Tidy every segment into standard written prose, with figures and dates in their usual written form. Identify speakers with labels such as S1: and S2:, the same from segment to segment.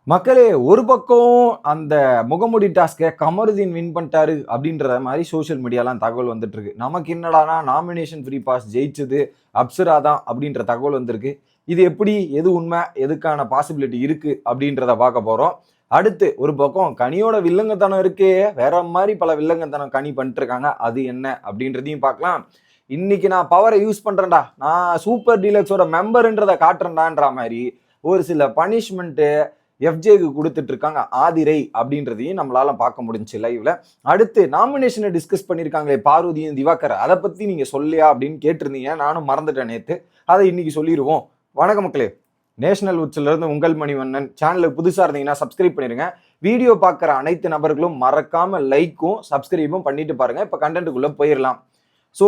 S1: மக்களே ஒரு பக்கம் அந்த முகமூடி டாஸ்க்கை கமருதீன் வின் பண்ணிட்டாரு அப்படின்ற மாதிரி சோஷியல் மீடியாலாம் தகவல் வந்துட்டு இருக்கு. நமக்கு என்னடானா நாமினேஷன் ஃப்ரீ பாஸ் ஜெயிச்சது அப்சரா தான் அப்படின்ற தகவல் வந்திருக்கு. இது எப்படி, எது உண்மை, எதுக்கான பாசிபிலிட்டி இருக்கு அப்படின்றத பார்க்க போறோம். அடுத்து ஒரு பக்கம் கனியோட வில்லங்கத்தனம் இருக்கே, வேற மாதிரி பல வில்லங்கத்தனம் கனி பண்ணிட்டு இருக்காங்க. அது என்ன அப்படின்றதையும் பார்க்கலாம். இன்னைக்கு நான் பவரை யூஸ் பண்றேன்டா, நான் சூப்பர் டீலக்ஸோட மெம்பர்ன்றதை காட்டுறேன்டான்ற மாதிரி ஒரு சில பனிஷ்மெண்ட்டு எஃப்ஜேக்கு கொடுத்துட்டு இருக்காங்க ஆதிரை அப்படின்றதையும் நம்மளால பார்க்க முடிஞ்சு லைவ்ல. அடுத்து நாமினேஷனை டிஸ்கஸ் பண்ணியிருக்காங்களே பார்வதியும் திவாகர், அதை பத்தி நீங்க சொல்லியா அப்படின்னு கேட்டிருந்தீங்க. நானும் மறந்துட்டேன் நேத்து, அதை இன்னைக்கு சொல்லிடுவோம். வணக்கம் மக்களே, நேஷனல் உட்ஸ்ல இருந்து உங்கள் மணிவண்ணன். சேனலுக்கு புதுசா இருந்தீங்கன்னா சப்ஸ்கிரைப் பண்ணிருங்க. வீடியோ பார்க்குற அனைத்து நபர்களும் மறக்காம லைக்கும் சப்ஸ்கிரைபும் பண்ணிட்டு பாருங்க. இப்ப கண்டென்ட்டுக்குள்ள போயிடலாம். ஸோ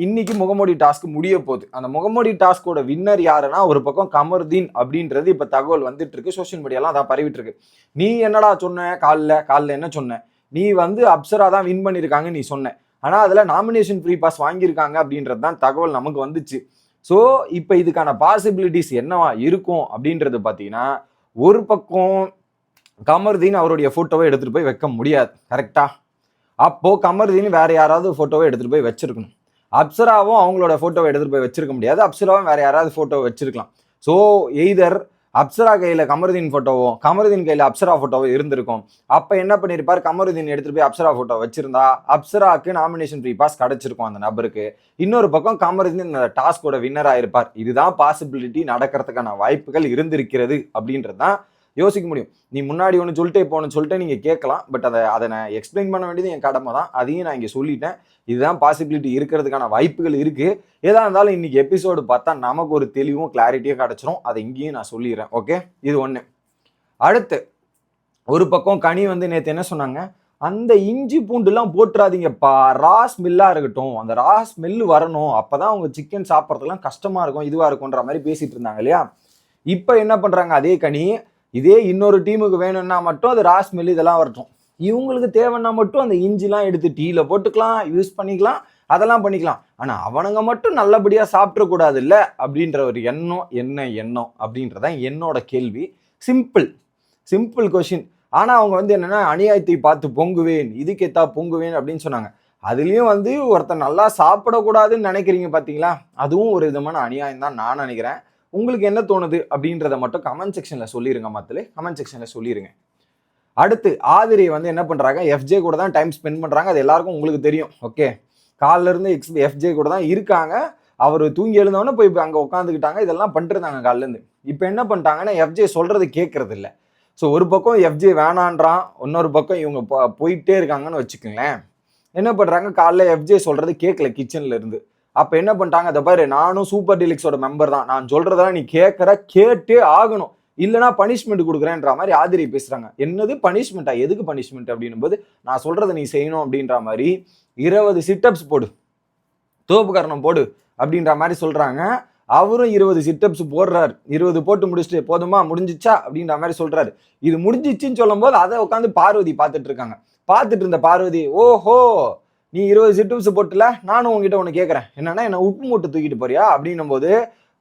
S1: இன்னைக்கு முகமூடி டாஸ்க் முடிய போகுது. அந்த முகமூடி டாஸ்கோட வின்னர் யாருன்னா ஒரு பக்கம் கமருதீன் அப்படின்றது இப்போ தகவல் வந்துட்டு இருக்கு. சோஷியல் மீடியாலாம் அதான் பரவிட்டு இருக்கு. நீ என்னடா சொன்ன காலில் என்ன சொன்ன, நீ அப்சரா தான் வின் பண்ணியிருக்காங்க நீ சொன்ன, ஆனால் அதில் நாமினேஷன் ஃப்ரீ பாஸ் வாங்கியிருக்காங்க அப்படின்றது தான் தகவல் நமக்கு வந்துச்சு. ஸோ இப்போ இதுக்கான பாசிபிலிட்டிஸ் என்னவா இருக்கும் அப்படின்றது பார்த்தீங்கன்னா, ஒரு பக்கம் கமருதீன் அவருடைய ஃபோட்டோவை எடுத்துகிட்டு போய் வைக்க முடியாது, கரெக்டா? அப்போ கமருதீன் வேற யாராவது போட்டோவை எடுத்துட்டு போய் வச்சிருக்கணும். அப்சராவும் அவங்களோட போட்டோவை எடுத்துட்டு போய் வச்சிருக்க முடியாது. அப்சராவும் வேற யாராவது போட்டோவை வச்சிருக்கலாம். ஸோ எய்தர் அப்சரா கையில கமருதீன் போட்டோவோ கமருதீன் கையில அப்சரா போட்டோவோ இருந்திருக்கும். அப்ப என்ன பண்ணிருப்பாரு, கமருதீன் எடுத்துட்டு போய் அப்சரா போட்டோ வச்சிருந்தா அப்சராக்கு நாமினேஷன் ஃப்ரீ பாஸ் கிடைச்சிருக்கும் அந்த நபருக்கு. இன்னொரு பக்கம் கமருதீன் இந்த டாஸ்கோட வின்னர் ஆயிருப்பார். இதுதான் பாசிபிலிட்டி நடக்கிறதுக்கான வாய்ப்புகள் இருந்திருக்கிறது அப்படின்றதுதான் யோசிக்க முடியும். நீ முன்னாடி ஒன்று சொல்லிட்டே போகணும்னு சொல்லிட்டு நீங்கள் கேட்கலாம். பட் அதை நான் எக்ஸ்பிளைன் பண்ண வேண்டியது என் கடமை தான். அதையும் நான் இங்கே சொல்லிட்டேன். இதுதான் பாசிபிலிட்டி இருக்கிறதுக்கான வாய்ப்புகள் இருக்குது. ஏதா இருந்தாலும் இன்னைக்கு எபிசோடு பார்த்தா நமக்கு ஒரு தெளிவும் கிளாரிட்டியும் கிடச்சிரும். அதை இங்கேயும் நான் சொல்லிடுறேன். ஓகே, இது ஒன்று. அடுத்து ஒரு பக்கம் கனி நேற்று என்ன சொன்னாங்க, அந்த இஞ்சி பூண்டுலாம் போட்டுறாதீங்கப்பா, ரா ஸ்மெல்லாக இருக்கட்டும், அந்த ரா ஸ்மெல்லு வரணும், அப்போ தான் அவங்க சிக்கன் சாப்பிட்றதுலாம் கஷ்டமாக இருக்கும், இதுவாக இருக்கும்ன்ற மாதிரி பேசிகிட்டு இருந்தாங்க இல்லையா. இப்போ என்ன பண்ணுறாங்க, அதே கனி இதே இன்னொரு டீமுக்கு வேணும்னா மட்டும் அது ராஸ்மெல் இதெல்லாம் வரட்டும், இவங்களுக்கு தேவைன்னா மட்டும் அந்த இஞ்சிலாம் எடுத்து டீல போட்டுக்கலாம், யூஸ் பண்ணிக்கலாம், அதெல்லாம் பண்ணிக்கலாம். ஆனா அவனுங்க மட்டும் நல்லபடியா சாப்பிடக்கூடாது இல்ல அப்படின்ற ஒரு எண்ணம். என்ன எண்ணம் அப்படின்றதான் என்னோட கேள்வி. Simple question. ஆனா அவங்க என்னன்னா, அநியாயத்தை பார்த்து பொங்குவேன், இதுக்கேத்தா பொங்குவேன் அப்படின்னு சொன்னாங்க. அதுலயும் ஒருத்தர் நல்லா சாப்பிடக்கூடாதுன்னு நினைக்கிறீங்க பாத்தீங்களா, அதுவும் ஒரு விதமான அநியாயம் தான் நான் நினைக்கிறேன். உங்களுக்கு என்ன தோணுது அப்படின்றத மட்டும் கமெண்ட் செக்ஷன்ல சொல்லிருங்க. மக்களே கமெண்ட் செக்ஷன்ல சொல்லிருங்க. அடுத்து ஆதிரை என்ன பண்றாங்க, எஃப்ஜே கூட தான் டைம் ஸ்பெண்ட் பண்றாங்க. அது எல்லாருக்கும் உங்களுக்கு தெரியும். ஓகே, காலில இருந்து எஃப்ஜே கூட தான் இருக்காங்க. அவர் தூங்கி எழுந்தவொடனே போய் அங்க உட்காந்துக்கிட்டாங்க, இதெல்லாம் பண்ணிருந்தாங்க காலில இருந்து. இப்ப என்ன பண்ணிட்டாங்கன்னா, எஃப்ஜே சொல்றது கேட்கறது இல்லை. ஸோ ஒரு பக்கம் எஃப்ஜே வேணான்றான், இன்னொரு பக்கம் இவங்க போயிட்டே இருக்காங்கன்னு வச்சுக்கோங்களேன். என்ன பண்றாங்க, காலைல எஃப்ஜே சொல்றது கேட்கல கிச்சன்ல இருந்து. அப்ப என்ன பண்ணிட்டாங்க, அதை பாரு, நானும் சூப்பர் டீலக்ஸோட மெம்பர் தான், நான் சொல்றதெல்லாம் நீ கேட்டே ஆகணும், இல்லைனா பனிஷ்மெண்ட் கொடுக்குறேன்ற மாதிரி ஆதிரை பேசுறாங்க. என்னது பனிஷ்மெண்டா, எதுக்கு பனிஷ்மெண்ட் அப்படின்னும் போது, நான் சொல்றதை நீ செய்யணும் அப்படின்ற மாதிரி 20 சிட்டப்ஸ் போடு, தோப்புக்கரணம் போடு அப்படின்ற மாதிரி சொல்றாங்க. அவரும் 20 சிட்டப்ஸ் போடுறாரு. 20 போட்டு முடிச்சுட்டு போதுமா முடிஞ்சிச்சா அப்படின்ற மாதிரி சொல்றாரு. இது முடிஞ்சிச்சுன்னு சொல்லும் போது அதை உட்காந்து பார்வதி பார்த்துட்டு இருக்காங்க. பார்த்துட்டு இருந்த பார்வதி, ஓஹோ நீ 20 சிட்டப்ஸ் போட்டுல, நானும் உங்ககிட்ட ஒன்று கேட்குறேன், என்னன்னா என்ன உப்பு மூட்டை தூக்கிட்டு போறியா அப்படின்னும் போது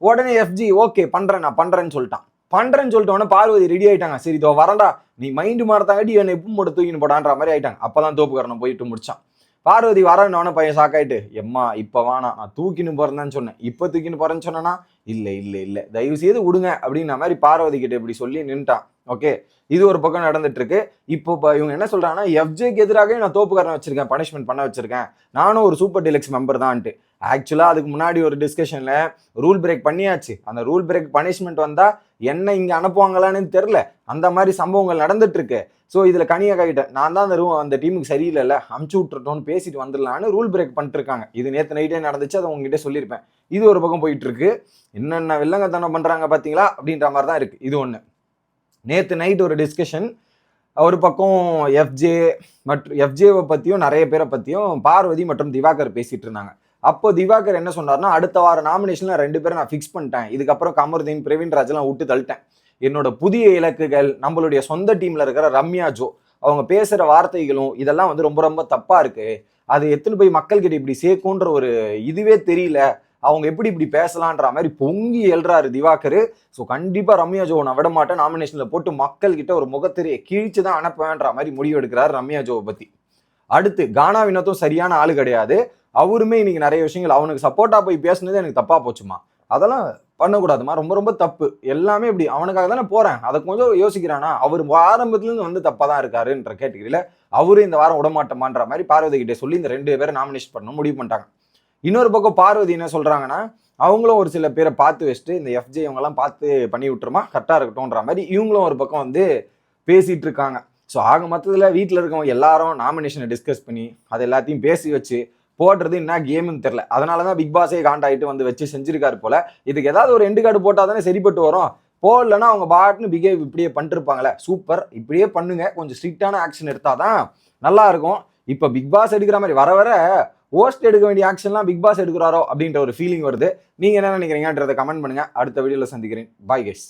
S1: உடனே எஃப்ஜி ஓகே பண்றேன், நான் பண்றேன்னு சொல்லிட்ட உடனே பார்வதி ரெடி ஆயிட்டாங்க. சரி இதோ வரண்டா, நீ மைண்டு மாறத்தாங்கட்டி என்னை உப்பு மூட்டை தூக்கின்னு போடான்ற மாதிரி ஆயிட்டாங்க. அப்பதான் தோப்புக்காரனை போயிட்டு முடிச்சான். பார்வதி வரன்னு பையன் சாக்காயிட்டு, எம்மா இப்ப வேணாம், நான் தூக்கின்னு போறேன்னு சொன்னேன், இப்ப தூக்கின்னு போறேன்னு சொன்னா இல்ல தயவு செய்து விடுங்க அப்படின்ற மாதிரி பார்வதி கிட்ட இப்படி சொல்லி நின்ட்டான். ஓகே, இது ஒரு பக்கம் நடந்துட்டு இருக்கு. இப்போ இவங்க என்ன சொல்றாங்கன்னா, எஃப்ஜேக்கு எதிராக நான் தோப்புக்காரன் வச்சிருக்கேன், பனிஷ்மெண்ட் பண்ண வச்சிருக்கேன், நானும் ஒரு சூப்பர் டீலக்ஸ் மெம்பர் தான்ட்டு. ஆக்சுவலா அதுக்கு முன்னாடி ஒரு டிஸ்கஷன்ல ரூல் பிரேக் பண்ணியாச்சு. அந்த ரூல் பிரேக் பனிஷ்மெண்ட் வந்தா என்ன இங்க அனுப்புவாங்களான்னு தெரியல, அந்த மாதிரி சம்பவங்கள் நடந்துட்டு இருக்கு. ஸோ இதுல கனியா காயிட்டேன், நான் தான் அந்த டீமுக்கு சரியில்லைல்ல, அமுச்சு விட்டுட்டோன்னு பேசிட்டு வந்துடலான்னு ரூல் பிரேக் பண்ணிட்டு இருக்காங்க. இது நேற்று நைட்டே நடந்துச்சு, அதை உங்ககிட்ட சொல்லியிருப்பேன். இது ஒரு பக்கம் போயிட்டு இருக்கு. என்னென்ன வில்லங்கத்தனம் பண்றாங்க பாத்தீங்களா அப்படின்ற மாதிரி தான் இருக்கு. இது ஒண்ணு. நேற்று நைட் ஒரு டிஸ்கஷன், ஒரு பக்கம் எஃப்ஜேவை பத்தியும் நிறைய பேரை பத்தியும் பார்வதி மற்றும் திவாகர் பேசிட்டு இருந்தாங்க. அப்போ திவாகர் என்ன சொன்னார்னா, அடுத்த வார நாமினேஷன்ல 2 பேரை நான் ஃபிக்ஸ் பண்ணிட்டேன், இதுக்கப்புறம் கமருதீன் பிரவீன் ராஜ்லாம் விட்டு தள்ளிட்டேன். என்னோட புதிய இலக்குகள் நம்மளுடைய சொந்த டீம்ல இருக்கிற ரம்யா ஜோ, அவங்க பேசுற வார்த்தைகளும் இதெல்லாம் ரொம்ப ரொம்ப தப்பா இருக்கு, அது எத்தனை போய் மக்கள்கிட்ட இப்படி சேர்க்குன்ற ஒரு இதுவே தெரியல அவங்க எப்படி இப்படி பேசலான்ற மாதிரி பொங்கி எழுறாரு திவாகர். ஸோ கண்டிப்பா ரம்யா ஜோவை நான் விட மாட்டேன், நாமினேஷன்ல போட்டு மக்கள் கிட்ட ஒரு முகத்திரையை கிழிச்சு தான் அனுப்புவேன்ற மாதிரி முடிவு எடுக்கிறாரு ரம்யா ஜோவை பத்தி. அடுத்து கானா வினோத்தும் சரியான ஆளு கிடையாது. அவருமே இன்னைக்கு நிறைய விஷயங்கள் அவனுக்கு சப்போர்ட்டா போய் பேசுனது எனக்கு தப்பா போச்சுமா, அதெல்லாம் பண்ணக்கூடாதுமா, ரொம்ப ரொம்ப தப்பு. எல்லாமே இப்படி அவனுக்காக தானே போறேன், அதை கொஞ்சம் யோசிக்கிறானா? அவர் ஆரம்பத்துல இருந்து வந்து தப்பா தான் இருக்காருன்ற கேட்டகரியில அவரு இந்த வாரம் விடமாட்டோமான்ற மாதிரி பார்வதி கிட்டே சொல்லி இந்த 2 பேரை நாமினேஷன் பண்ண முடிவு பண்ணிட்டாங்க. இன்னொரு பக்கம் பார்வதி என்ன சொல்றாங்கன்னா, அவங்களும் ஒரு சில பேரை பார்த்து வச்சுட்டு இந்த எஃப்ஜே இவங்கெல்லாம் பார்த்து பண்ணி விட்டுருமா, கரெக்டா இருக்கட்டும்ன்ற மாதிரி இவங்களும் ஒரு பக்கம் வந்து பேசிட்டு இருக்காங்க. ஸோ ஆக மொத்தத்தில் வீட்டில் இருக்கவங்க எல்லாரும் நாமினேஷனை டிஸ்கஸ் பண்ணி அது எல்லாத்தையும் பேசி வச்சு போடுறது என்ன கேம்னு தெரியல. அதனால தான் பிக் பாஸே காண்டாயிட்டு வந்து வச்சு செஞ்சிருக்காரு போல. இதுக்கு ஏதாவது ஒரு எண்டு கார்டு போட்டால் தானே சரிப்பட்டு வரும். போடலன்னா அவங்க பாட்டுன்னு பிஹேவ் இப்படியே பண்ணிருப்பாங்களே. சூப்பர், இப்படியே பண்ணுங்க, கொஞ்சம் ஸ்ட்ரிக்டான ஆக்ஷன் எடுத்தாதான் நல்லா இருக்கும். இப்போ பிக் பாஸ் எடுக்கிற மாதிரி வர வர ஹோஸ்ட் எடுக்க வேண்டிய ஆக்ஷன்லாம் பிக் பாஸ் எடுக்கிறாரோ அப்படின்ற ஒரு ஃபீலிங் வருது. நீங்க என்ன நினைக்கிறீங்கன்றதை கமெண்ட் பண்ணுங்க. அடுத்த வீடியோல சந்திக்கிறேன். Bye guys.